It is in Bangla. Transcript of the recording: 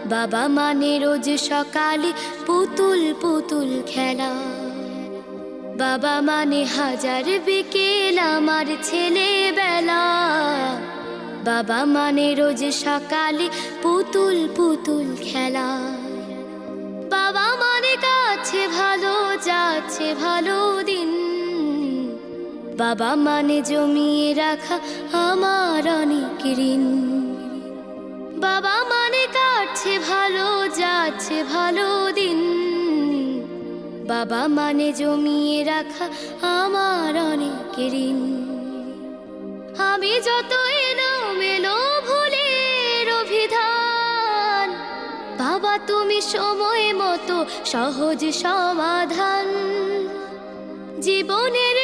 বাবা মানে রোজ সকালে পুতুল পুতুল খেলা। বাবা মানে হাজার বিকেল আমার ছেলেবেলা। বাবা মানে রোজ সকালে পুতুল পুতুল খেলা। বাবা মানে কাছে ভালো যাচ্ছে ভালো দিন। বাবা মানে জমিয়ে রাখা আমার অনেক ঋণ। বাবা মানে কাটছে ভালো যাচ্ছে ভালো দিন। বাবা মানে জমিয়ে রাখা আমার অনেক ঋণ। আমি যত এলোমেলো ভুলের অভিধান, বাবা তুমি সময় মতো সহজ সমাধান। জীবনের